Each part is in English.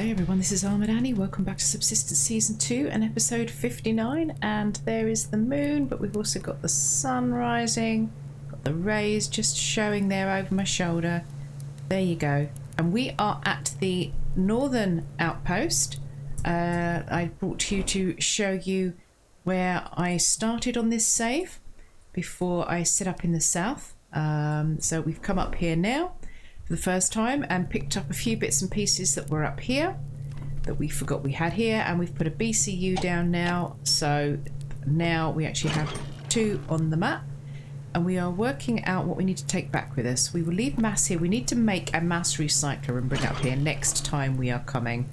Hey everyone, this is Armoured Annie. Welcome back to Subsistence Season 2 and Episode 59. And there is the moon, but we've also got the sun rising. Got the rays just showing there over my shoulder. There you go. And we are at the northern outpost. I brought you to show you where I started on this save before I set up in the south. So we've come up here now for the first time and picked up a few bits and pieces that were up here that we forgot we had here, and we've put a BCU down now, so now we actually have 2 on the map, and we are working out what we need to take back with us. We will leave mass here. We need to make a mass recycler and bring it up here next time we are coming.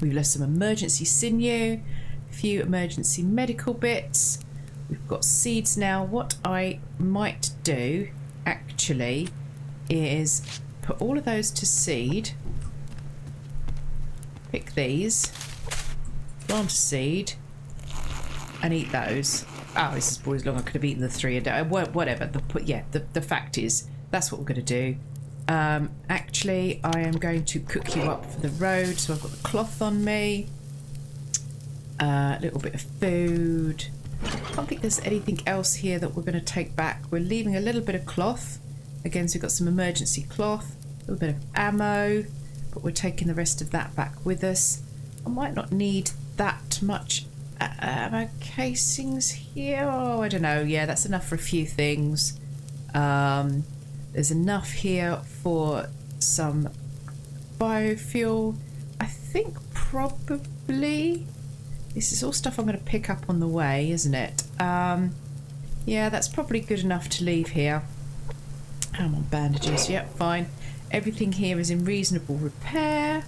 We've left some emergency sinew, a few emergency medical bits. We've got seeds now. What I might do actually is put all of those to seed, pick these, plant a seed, and eat those. Oh, this is boys long. I could have eaten the 3 a day. Whatever. The fact is, that's what we're going to do. Actually, I am going to cook you up for the road. So I've got the cloth on me, a little bit of food. I don't think there's anything else here that we're going to take back. We're leaving a little bit of cloth. Again, so we've got some emergency cloth, a little bit of ammo, but we're taking the rest of that back with us. I might not need that much ammo casings here. Oh, I don't know. Yeah, that's enough for a few things. There's enough here for some biofuel. I think probably this is all stuff I'm going to pick up on the way, isn't it? Yeah, that's probably good enough to leave here. I'm on bandages. Yep, fine. Everything here is in reasonable repair.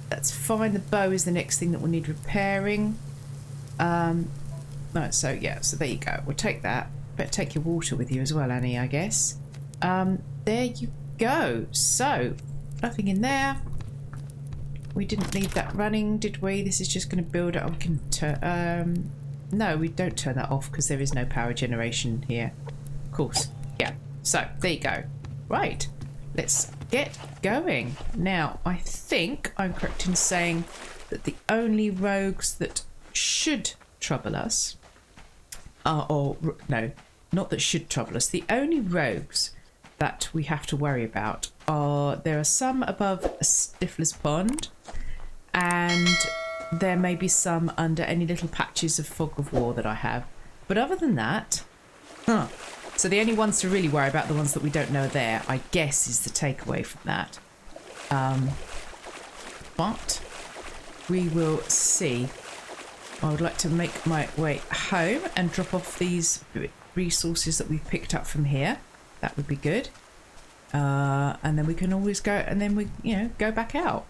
That's fine. The bow is the next thing that we'll need repairing. No, so yeah, so there you go. We'll take that. Better take your water with you as well, Annie, I guess. There you go. So, nothing in there. We didn't leave that running, did we? This is just going to build up. We can turn. No, we don't turn that off because there is no power generation here. Of course. Yeah. So, there you go. Right. Let's get going. Now, I think I'm correct in saying that the only rogues that should trouble us are, no, not that should trouble us. The only rogues that we have to worry about are, there are some above Stifler's Pond, and there may be some under any little patches of fog of war that I have. But other than that, so the only ones to really worry about, the ones that we don't know are there, I guess, is the takeaway from that. But we will see. I would like to make my way home and drop off these resources that we've picked up from here. That would be good. And then we can always go, and then we, go back out.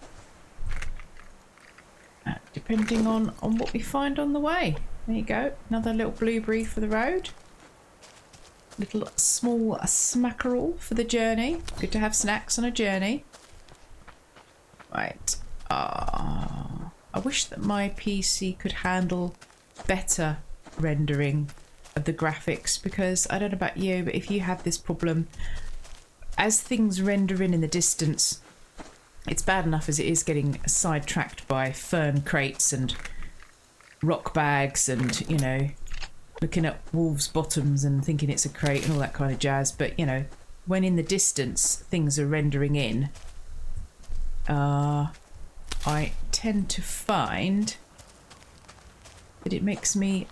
Depending on what we find on the way. There you go. Another little blueberry for the road. Little small smackerel for the journey. Good to have snacks on a journey. Right. I wish that my PC could handle better rendering of the graphics, because I don't know about you, but if you have this problem, as things render in the distance, it's bad enough as it is getting sidetracked by fern crates and rock bags and, looking at wolves' bottoms and thinking it's a crate and all that kind of jazz. But, when in the distance things are rendering in, I tend to find that it makes me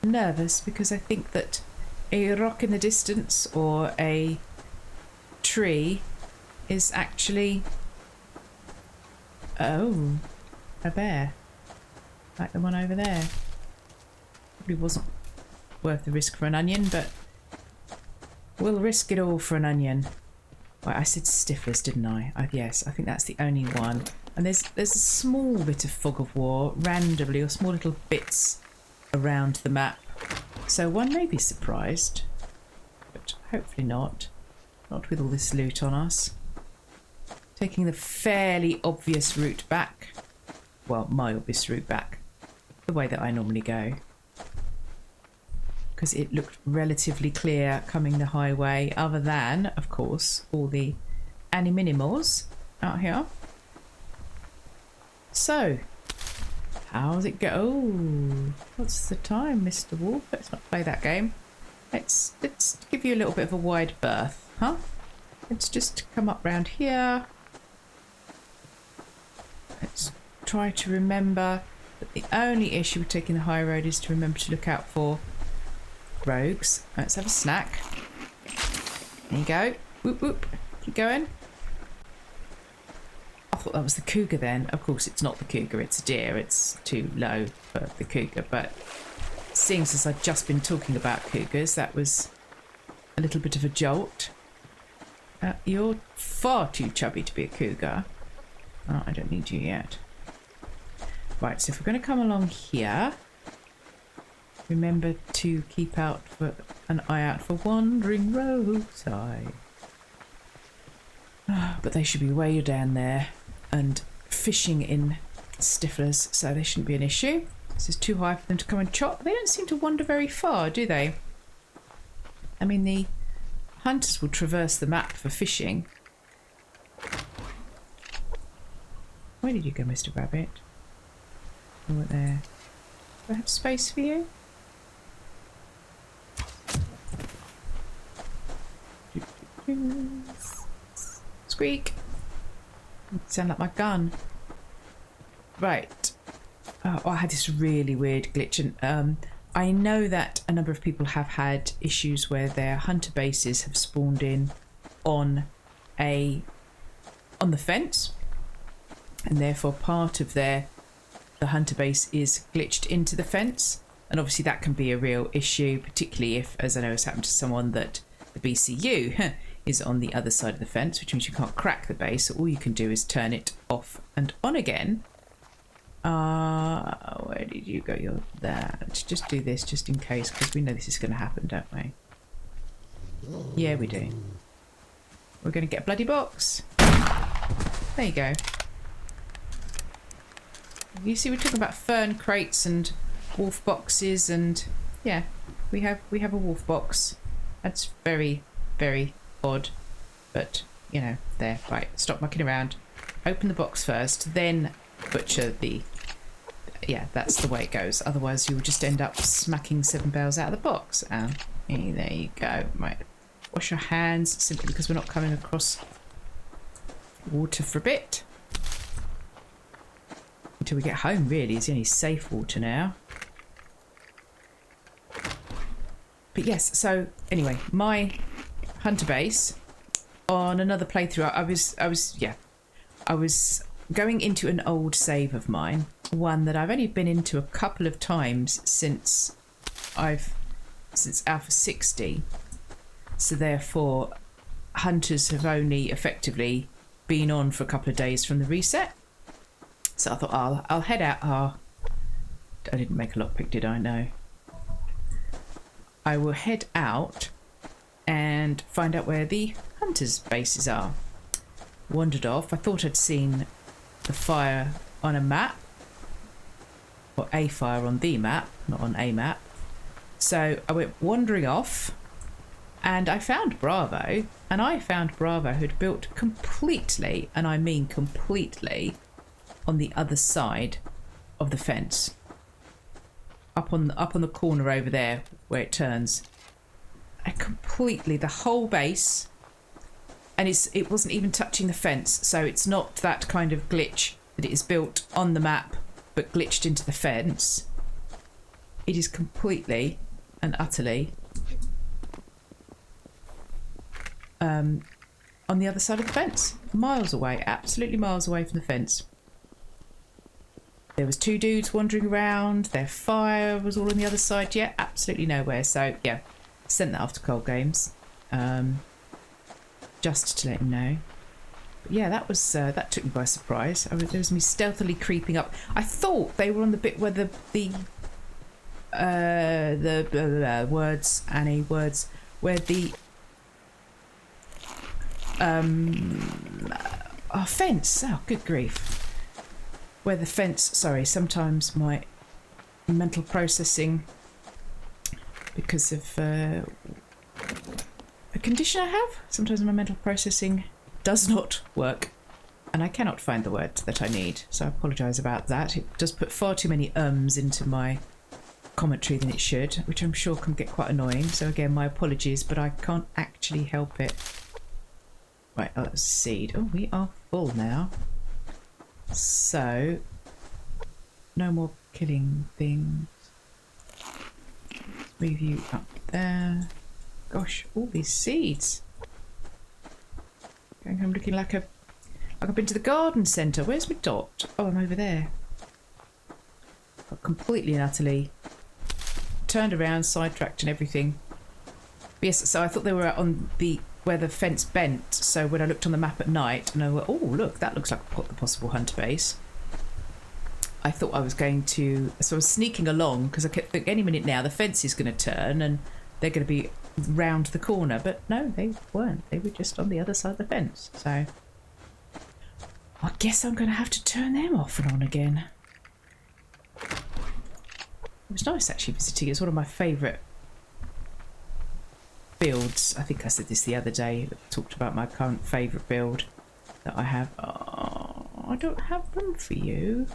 nervous, because I think that a rock in the distance or a tree is actually... Oh, a bear. Like the one over there. Probably wasn't worth the risk for an onion, but we'll risk it all for an onion. Well, I said Stiflers, didn't I? Yes, I think that's the only one. And there's a small bit of fog of war randomly, or small little bits around the map. So one may be surprised, but hopefully not. Not with all this loot on us. Taking the fairly obvious route back. Well, my obvious route back. The way that I normally go. Because it looked relatively clear coming the highway, other than, of course, all the animinimals out here. So, how's it go? Oh, what's the time, Mr. Wolf? Let's not play that game. Let's give you a little bit of a wide berth, huh? Let's just come up round here. Let's try to remember that the only issue with taking the high road is to remember to look out for rogues. Let's have a snack. There you go. Whoop whoop. Keep going. I thought that was the cougar then. Of course it's not the cougar, it's a deer. It's too low for the cougar, but seeing as I've just been talking about cougars, that was a little bit of a jolt. You're far too chubby to be a cougar. Oh, I don't need you yet. Right, so if we're going to come along here, remember to keep an eye out for wandering rogues. But they should be way down there and fishing in stiflers, so they shouldn't be an issue. This is too high for them to come and chop. They don't seem to wander very far, do they? I mean, the hunters will traverse the map for fishing. Where did you go, Mr. Rabbit? Oh, there. Do I have space for you? Squeak! You sound like my gun. Right. Oh, I had this really weird glitch, and I know that a number of people have had issues where their hunter bases have spawned in on the fence, and therefore part of the hunter base is glitched into the fence, and obviously that can be a real issue, particularly if, as I know has happened to someone, that the BCU is on the other side of the fence, which means you can't crack the base, so all you can do is turn it off and on again. Where did you go? You're there. Let's just do this just in case, because we know this is going to happen, don't we? Yeah, we do. We're going to get a bloody box. There you go. You see, we're talking about fern crates and wolf boxes, and yeah, we have a wolf box. That's very, very odd, but you know, there. Right, stop mucking around. Open the box first, then butcher the. Yeah, that's the way it goes. Otherwise, you'll just end up smacking 7 bells out of the box. There you go. Right, wash your hands simply because we're not coming across water for a bit. Until we get home, really, is the only safe water now. But yes, so anyway, my hunter base on another playthrough, I was going into an old save of mine, one that I've only been into a couple of times since Alpha 60. So therefore, hunters have only effectively been on for a couple of days from the reset. So I thought I'll head out. I didn't make a lockpick, did I? No. I will head out and find out where the hunters' bases are. Wandered off. I thought I'd seen the fire on a map, or a fire on the map, not on a map. So I went wandering off, and I found Bravo, and I found Bravo who'd built completely, and I mean completely, on the other side of the fence, up on the corner over there where it turns, and completely the whole base, and it wasn't even touching the fence, so it's not that kind of glitch that it is built on the map but glitched into the fence. It is completely and utterly on the other side of the fence, miles away, absolutely miles away from the fence. There was 2 dudes wandering around. Their fire was all on the other side. Yeah, absolutely nowhere. So yeah, sent that off to Cold Games, just to let him know. But yeah, that was that took me by surprise. There was me stealthily creeping up. I thought they were on the bit where the words, Annie, words, where the fence. Oh, good grief. Where the fence, sorry, sometimes my mental processing, because of a condition I have, sometimes my mental processing does not work And I cannot find the words that I need, so I apologise about that. It does put far too many ums into my commentary than it should, which I'm sure can get quite annoying. So again, my apologies, but I can't actually help it. Right, oh, that's a seed. Oh, we are full now. So, no more killing things. Move you up there. Gosh, all these seeds. I'm looking like I've been to the garden centre. Where's my dot? Oh, I'm over there. Got completely and utterly turned around, sidetracked and everything. But yes, so I thought they were on the where the fence bent. So when I looked on the map at night and I went, oh look, that looks like the possible hunter base. I thought I was going to, so I was sneaking along because I kept thinking any minute now the fence is going to turn and they're going to be round the corner. But no, they weren't. They were just on the other side of the fence. So I guess I'm going to have to turn them off and on again. It was nice actually visiting. It's one of my favourite builds. I think I said this the other day. I talked about my current favourite build that I have. Oh, I don't have room for you.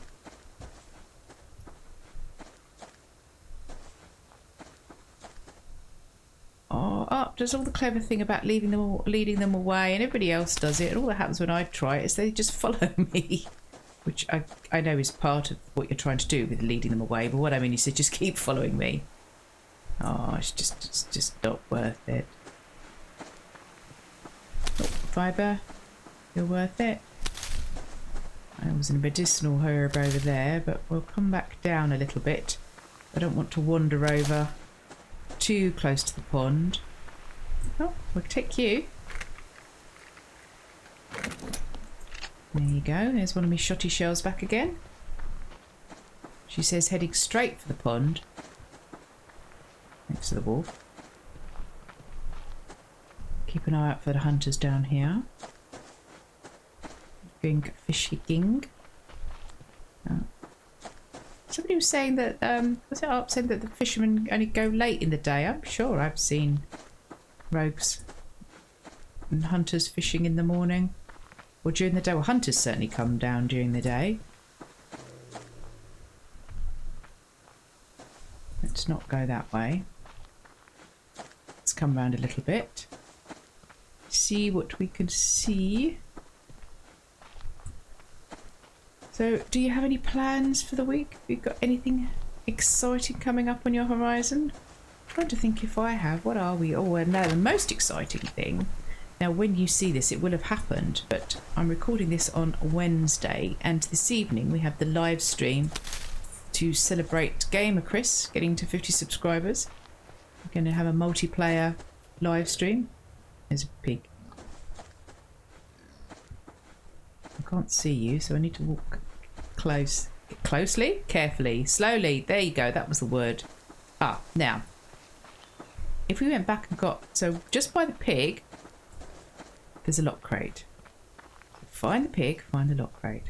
Oh, does all the clever thing about leading them away, and everybody else does it, and all that happens when I try it is they just follow me, which I know is part of what you're trying to do with leading them away, but what I mean is to just keep following me. Oh, it's just not worth it. Oh, fibre, you're worth it. I was in a medicinal herb over there, but we'll come back down a little bit. I don't want to wander over too close to the pond. Oh, we'll take you. There you go. There's one of my shotty shells back again. She says heading straight for the pond. Next to the wolf. Keep an eye out for the hunters down here. Going fishing. Oh. Somebody was saying that, was it Arp saying that the fishermen only go late in the day? I'm sure I've seen rogues and hunters fishing in the morning. Or during the day. Well, hunters certainly come down during the day. Let's not go that way. Let's come round a little bit. See what we can see. So, do you have any plans for the week? Have you got anything exciting coming up on your horizon? I'm trying to think if I have. What are we? Oh, and now the most exciting thing. Now, when you see this, it will have happened, but I'm recording this on Wednesday, and this evening we have the live stream to celebrate Gamer Chris getting to 50 subscribers. We're going to have a multiplayer live stream. There's a pig. I can't see you, so I need to walk closely, carefully, slowly. There you go, that was the word. Ah, now, if we went back and got, so just by the pig, there's a lock crate. So find the pig, find the lock crate.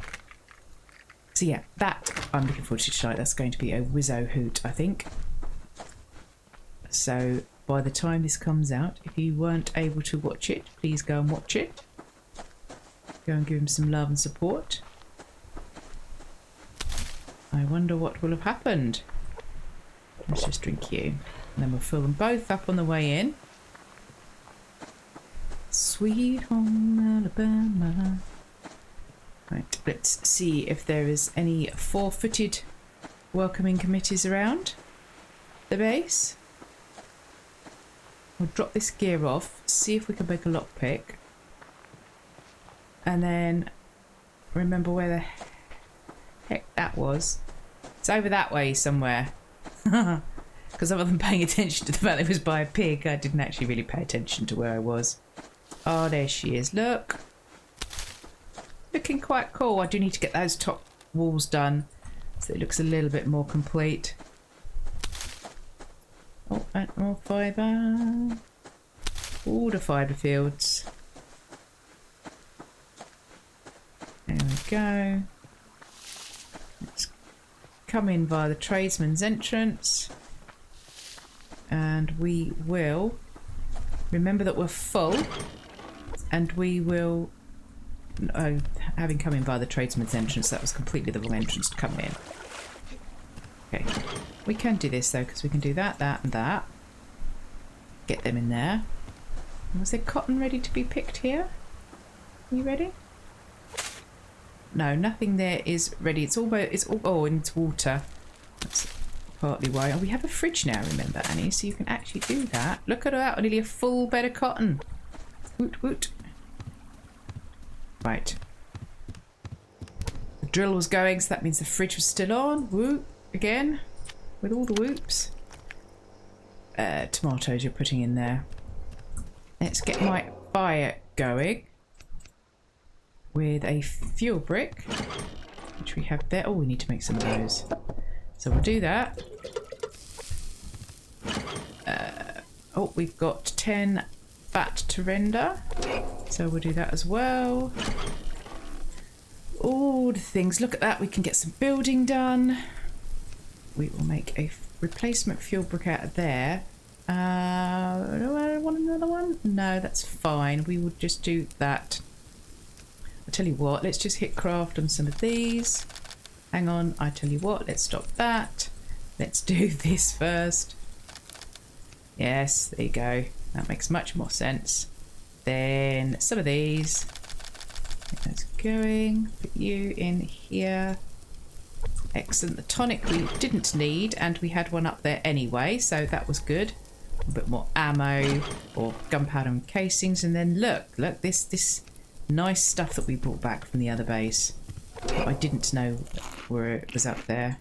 So yeah, that I'm looking forward to tonight. That's going to be a whizzo hoot, I think. So by the time this comes out, if you weren't able to watch it, please go and watch it. Go and give him some love and support. I wonder what will have happened. Let's just drink you. And then we'll fill them both up on the way in. Sweet home Alabama. Right, let's see if there is any four-footed welcoming committees around the base. We'll drop this gear off, see if we can make a lockpick. And then remember where the heck that was. It's over that way somewhere. Because other than paying attention to the fact that it was by a pig, I didn't actually really pay attention to where I was. Oh, there she is. Look. Looking quite cool. I do need to get those top walls done so it looks a little bit more complete. Oh, and more fibre. All the fibre fields. There we go. Let's come in via the tradesman's entrance. And we will remember that we're full. And we will having come in by the tradesman's entrance, that was completely the wrong entrance to come in. Okay, we can do this though, because we can do that, that and that. Get them in there. Was there cotton ready to be picked here? Are you ready? No, nothing there is ready. It's all, oh, and it's water. That's partly why. Oh, we have a fridge now, remember, Annie, so you can actually do that. Look at that, nearly a full bed of cotton. Woot woot. Right. The drill was going, so that means the fridge was still on. Whoop, again, with all the whoops. Tomatoes you're putting in there. Let's get my fire going with a fuel brick, which we have there. Oh, we need to make some of those. So we'll do that. Oh, we've got 10 fat to render. So we'll do that as well. All the things. Look at that. We can get some building done. We will make a replacement fuel brick out of there. Do I want another one? No, that's fine. We will just do that. I'll tell you what. Let's just hit craft on some of these. Hang on. I tell you what. Let's stop that. Let's do this first. Yes, there you go. That makes much more sense. Then some of these. That's going. Put you in here. Excellent. The tonic we didn't need, and we had one up there anyway, so that was good. A bit more ammo or gunpowder and casings, and then look, this nice stuff that we brought back from the other base. I didn't know where it was up there,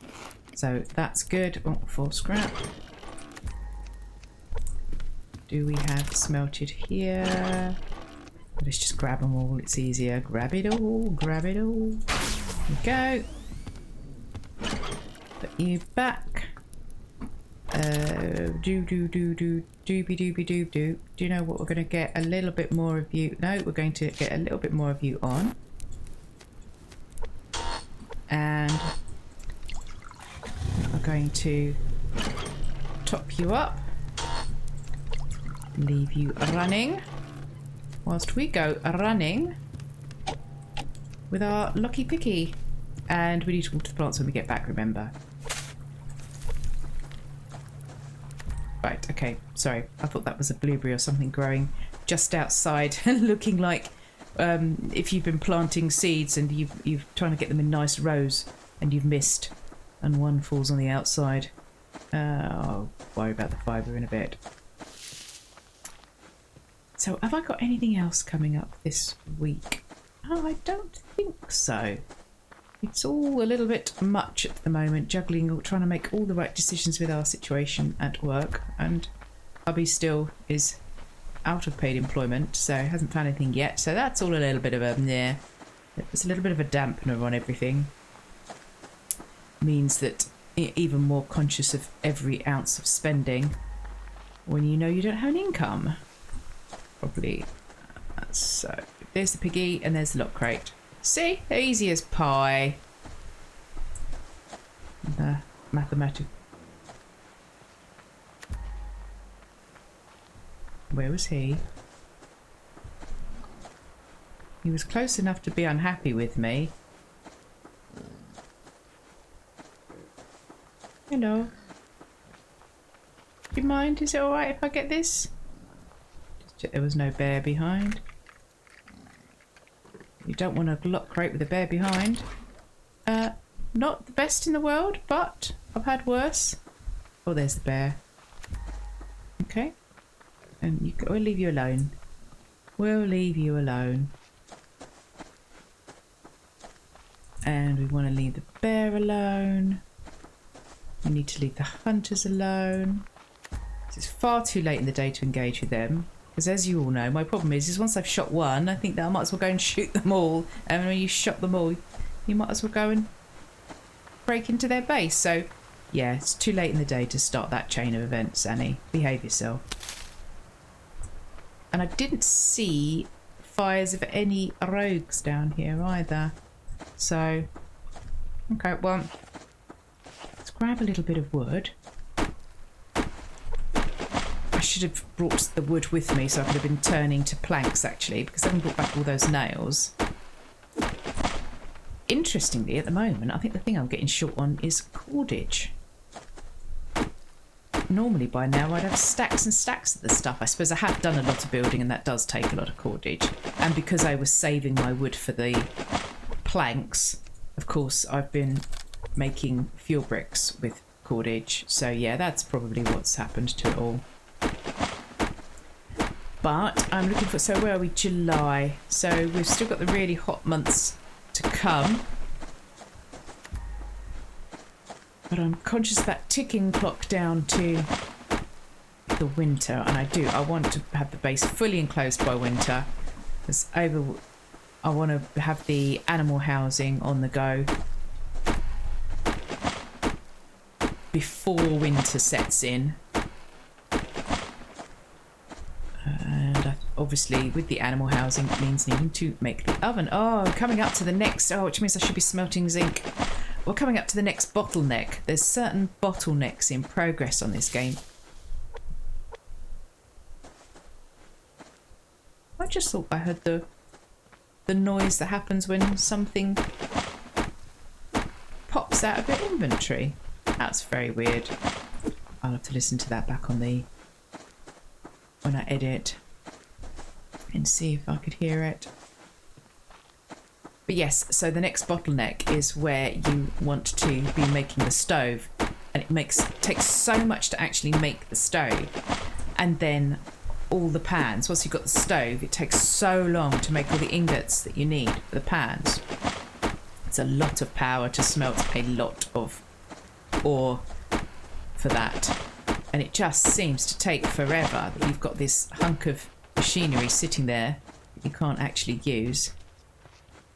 so that's good. Oh, 4 scrap. Do we have smelted here? Let's just grab them all. It's easier. Grab it all. Grab it all. There we go. Put you back. Do you know what? We're going to get a little bit more of you. No, we're going to get a little bit more of you on. And we're going to top you up. Leave you running. Whilst we go running with our lucky picky. And we need to water the plants when we get back, remember. Right, okay, sorry. I thought that was a blueberry or something growing just outside, looking like if you've been planting seeds and you've trying to get them in nice rows and you've missed and one falls on the outside. I'll worry about the fibre in a bit. So have I got anything else coming up this week? Oh, I don't think so. It's all a little bit much at the moment, juggling or trying to make all the right decisions with our situation at work, and hubby still is out of paid employment, so hasn't found anything yet, so that's all a little bit of a yeah. It's a little bit of a dampener on everything. Means that even more conscious of every ounce of spending when you know you don't have an income. Probably. So there's the piggy and there's the lock crate. See? Easy as pie. The mathematical. Where was he? He was close enough to be unhappy with me. Hello. Do you mind? Is it alright if I get this? Just check there was no bear behind. You don't want a lock crate with a bear behind. Not the best in the world, but I've had worse. Oh, there's the bear. Okay. And we'll leave you alone. We'll leave you alone. And we want to leave the bear alone. We need to leave the hunters alone. It's far too late in the day to engage with them. Because as you all know, my problem is once I've shot one, I think that I might as well go and shoot them all. And when you shot them all, you might as well go and break into their base. So, yeah, it's too late in the day to start that chain of events, Annie. Behave yourself. And I didn't see fires of any rogues down here either. So, okay, well, let's grab a little bit of wood. I should have brought the wood with me so I could have been turning to planks actually, because I haven't brought back all those nails. interestingly, at the moment, I think the thing I'm getting short on is cordage. Normally by now I'd have stacks and stacks of the stuff. I suppose I have done a lot of building and that does take a lot of cordage. And because I was saving my wood for the planks, of course I've been making fuel bricks with cordage. So yeah, that's probably what's happened to it all. But I'm looking for, so where are we? July. So we've still got the really hot months to come. But I'm conscious of that ticking clock down to the winter. And I want to have the base fully enclosed by winter. Because I want to have the animal housing on the go before winter sets in. And obviously with the animal housing it means needing to make the oven. Oh, coming up to the next, which means I should be smelting zinc. We're coming up to the next bottleneck. There's certain bottlenecks in progress on this game. I just thought I heard the noise that happens when something pops out of your inventory. That's very weird. I'll have to listen to that back on the when I edit and see if I could hear it. But yes, so the next bottleneck is where you want to be making the stove, and it takes so much to actually make the stove, and then all the pans. Once you've got the stove, it takes so long to make all the ingots that you need for the pans. It's a lot of power to smelt a lot of ore for that, and it just seems to take forever that you've got this hunk of machinery sitting there that you can't actually use.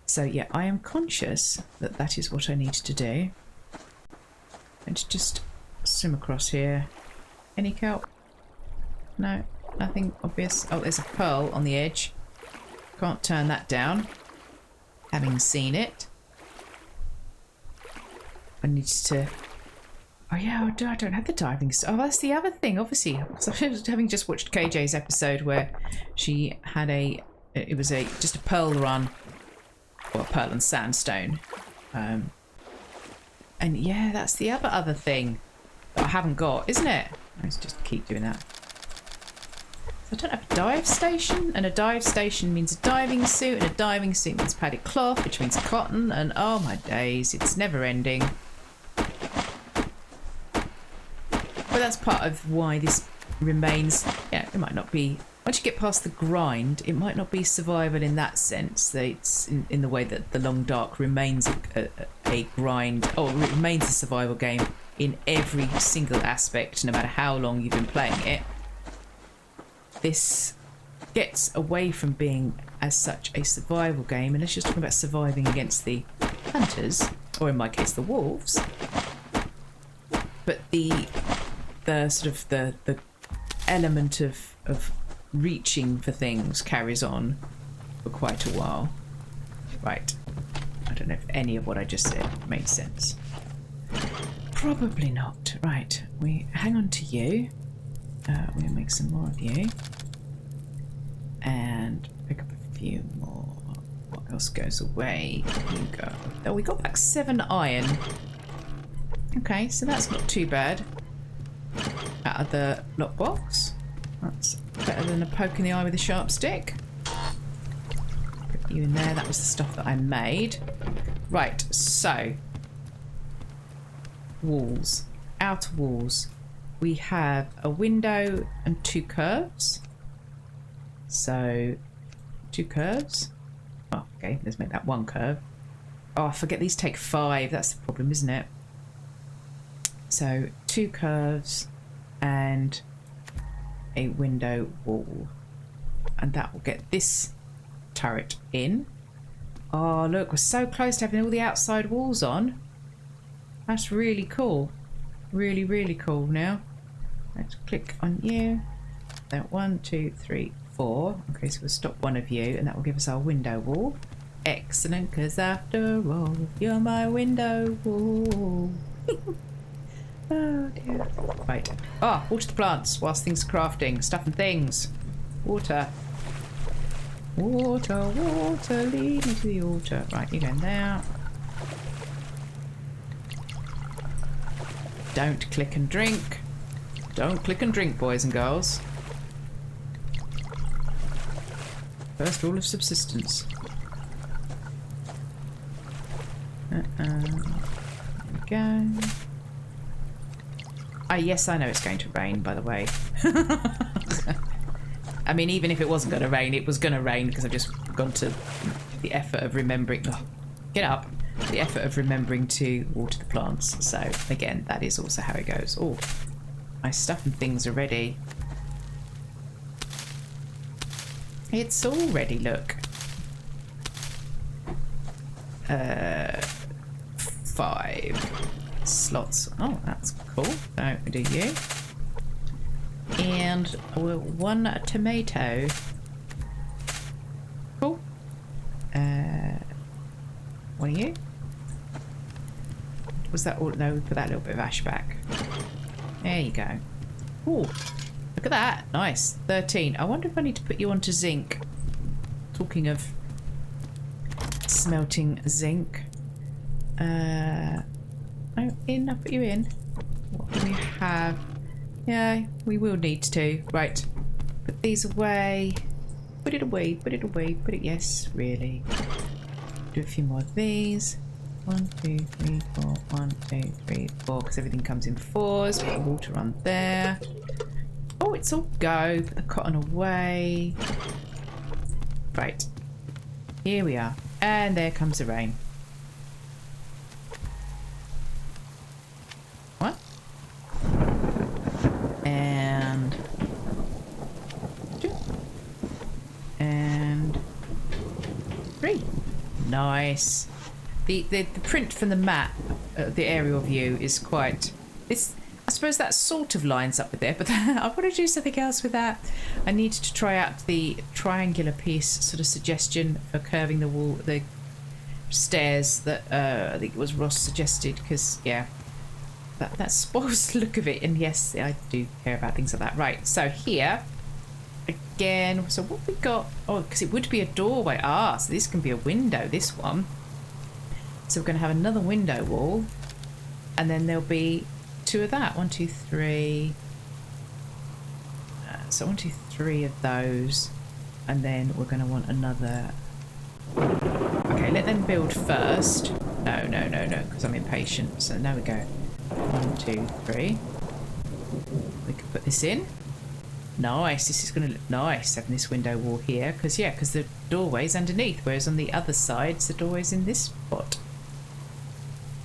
So yeah, I am conscious that that is what I need to do. And just swim across here. Any kelp? No, nothing obvious. Oh, there's a pearl on the edge. Can't turn that down, having seen it. I need to... Oh yeah, I don't have the diving... Oh, that's the other thing, obviously. Having just watched KJ's episode where she had it was just a pearl run. Well, pearl and sandstone. And yeah, that's the other thing that I haven't got, isn't it? Let's just keep doing that. So I don't have a dive station, and a dive station means a diving suit, and a diving suit means padded cloth, which means cotton, and oh my days, it's never ending. But that's part of why this remains, yeah, it might not be... Once you get past the grind, it might not be survival in that sense. That it's in the way that The Long Dark remains a grind, or it remains a survival game in every single aspect, no matter how long you've been playing it. This gets away from being, as such, a survival game, and it's just talking about surviving against the hunters, or in my case, the wolves. But the sort of the element of reaching for things carries on for quite a while. Right. I don't know if any of what I just said made sense. Probably not. Right. We hang on to you. We'll make some more of you. And pick up a few more. What else goes away? Here you go. Oh, we got back 7 iron. Okay, so that's not too bad. Out of the lockbox. That's better than a poke in the eye with a sharp stick. Put you in there. That was the stuff that I made. Right, so walls. Outer walls. We have a window and 2 curves. So 2 curves. Oh, okay, let's make that 1 curve. Oh, I forget these take 5. That's the problem, isn't it? So 2 curves and a window wall, and that will get this turret in. Oh look, we're so close to having all the outside walls on. That's really cool. Really, really cool. Now let's click on you. That 1, 2, 3, 4. Okay, so we'll stop one of you, and that will give us our window wall. Excellent, because after all, you're my window wall. Oh dear. Right. Ah, water the plants whilst things are crafting. Stuff and things. Water. Water, water, lead me to the altar. Right, you're going there. Don't click and drink. Don't click and drink, boys and girls. First rule of subsistence. There we go. Oh, yes, I know it's going to rain, by the way. I mean, even if it wasn't going to rain, it was going to rain because I've just gone to the effort of remembering... Oh, get up. The effort of remembering to water the plants. So, again, that is also how it goes. Oh, nice stuff and things are ready. It's all ready, look. 5 slots. Oh, that's cool. So, we do you. And 1 tomato. Cool. One of you. Was that all? No, we put that little bit of ash back. There you go. Ooh, look at that. Nice. 13. I wonder if I need to put you onto zinc. Talking of smelting zinc. Oh, in. I'll put you in. What do we have? Yeah, we will need to. Right. Put these away. Put it away. Put it away. Put it. Yes, really. Do a few more of these. 1, 2, 3, 4. 1, 2, 3, 4. Because everything comes in 4s. Put the water on there. Oh, it's all go. Put the cotton away. Right. Here we are. And there comes the rain. What? And 2. And 3. Nice. The print from the map, the aerial view, is quite... I suppose that sort of lines up with it, but I want to do something else with that. I needed to try out the triangular piece sort of suggestion for curving the wall, the stairs that I think it was Ross suggested, because, yeah, that spoils the look of it. And yes, I do care about things like that. Right, so here, again, so what we got... Oh, because it would be a doorway. Ah, so this can be a window, this one. So we're going to have another window wall, and then there'll be 2 of that. 1, 2, 3. So 1, 2, 3 of those, and then we're going to want another. Okay, let them build first. No, because I'm impatient. So there we go. 1, 2, 3. We can put this in. Nice. This is going to look nice having this window wall here, because the doorway's underneath, whereas on the other side, the doorway's in this spot.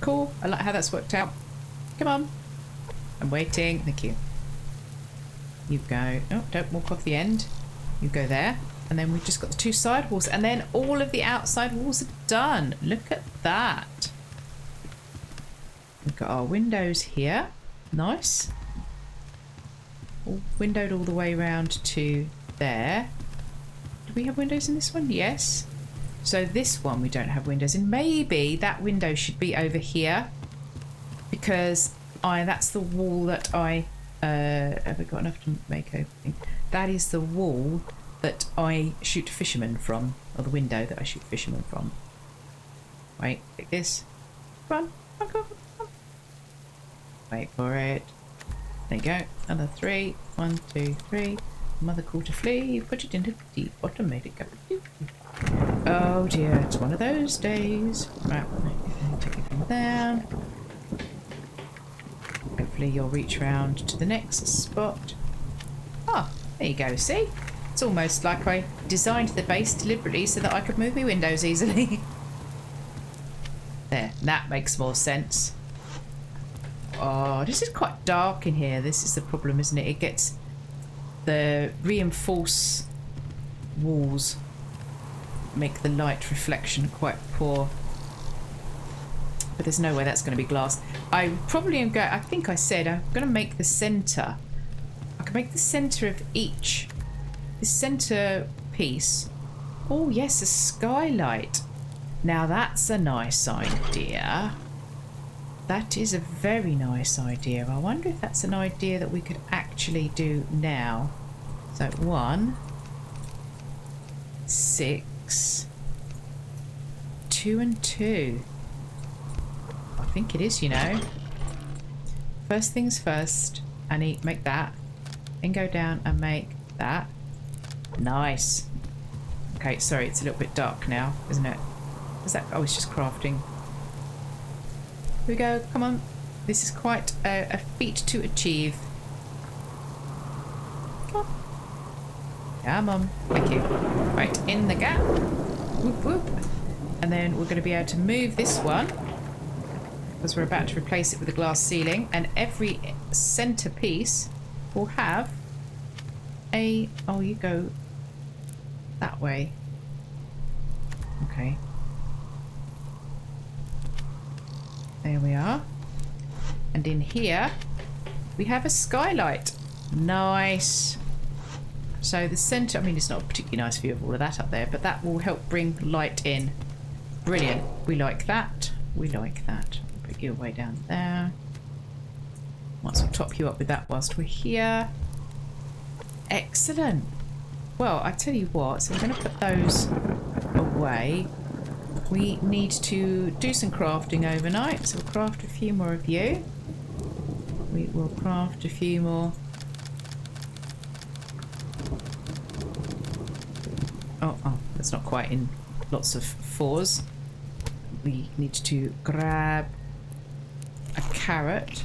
Cool. I like how that's worked out. Come on. I'm waiting. Thank you. You go. Oh, don't walk off the end. You go there. And then we've just got the 2 side walls. And then all of the outside walls are done. Look at that. We've got our windows here. Nice. All windowed all the way around to there. Do we have windows in this one? Yes. So this one we don't have windows in. Maybe that window should be over here, because that's the wall that I have I got enough to make opening. That is the wall that I shoot fishermen from, or the window that I shoot fishermen from. Wait, like this. Come on, come on. Wait for it. There you go. Another 3. 1, 2, 3. Mother quarter flea. Put it into the deep bottom. Made it go. Oh dear, it's one of those days. Right, take it from there. Hopefully you'll reach round to the next spot. Ah, there you go, see? It's almost like I designed the base deliberately so that I could move my windows easily. There, that makes more sense. Oh, this is quite dark in here. This is the problem, isn't it? It gets the reinforced walls make the light reflection quite poor. But there's no way that's going to be glass. I probably am going... I think I said I'm going to make the centre. I can make the centre of each. This centre piece. Oh, yes, a skylight. Now that's a nice idea. That is a very nice idea. I wonder if that's an idea that we could actually do now. So 1, 6, 2 and 2. I think it is, you know. First things first, I need make that. Then go down and make that. Nice. Okay, sorry, it's a little bit dark now, isn't it? Is that? Oh, it's just crafting. Here we go. Come on. This is quite a feat to achieve. Come on. Come on. Thank you. Right, in the gap. Whoop, whoop. And then we're going to be able to move this one because we're about to replace it with a glass ceiling. And every centerpiece will have a... Oh, you go that way. Okay. There we are. And in here, we have a skylight. Nice. So the centre, I mean, it's not a particularly nice view of all of that up there, but that will help bring light in. Brilliant. We like that. We like that. Put you way down there. Might as well top you up with that whilst we're here. Excellent. Well, I tell you what, so we're going to put those away. We need to do some crafting overnight, so we'll craft a few more of you. We will craft a few more. Oh, that's not quite in lots of fours. We need to grab a carrot,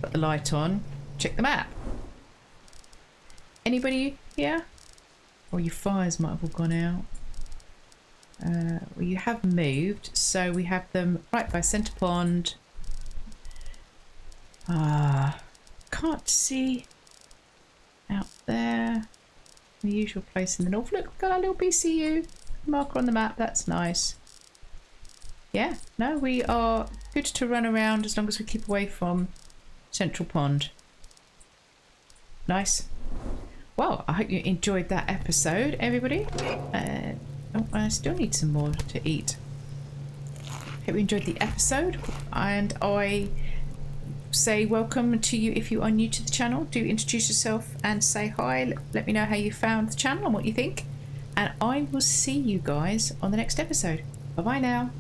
put the light on, check the map. Anybody here? Or your fires might have all gone out. Well, you have moved, so we have them right by centre pond. Can't see out there. The usual place in the north. Look, we've got our little BCU marker on the map. That's nice. Yeah, no, we are good to run around as long as we keep away from Central Pond. Nice. Well, I hope you enjoyed that episode, everybody. Oh, I still need some more to eat. Hope you enjoyed the episode, and I say welcome to you if you are new to the channel. Do introduce yourself and say hi. Let me know how you found the channel and what you think, and I will see you guys on the next episode. Bye bye now.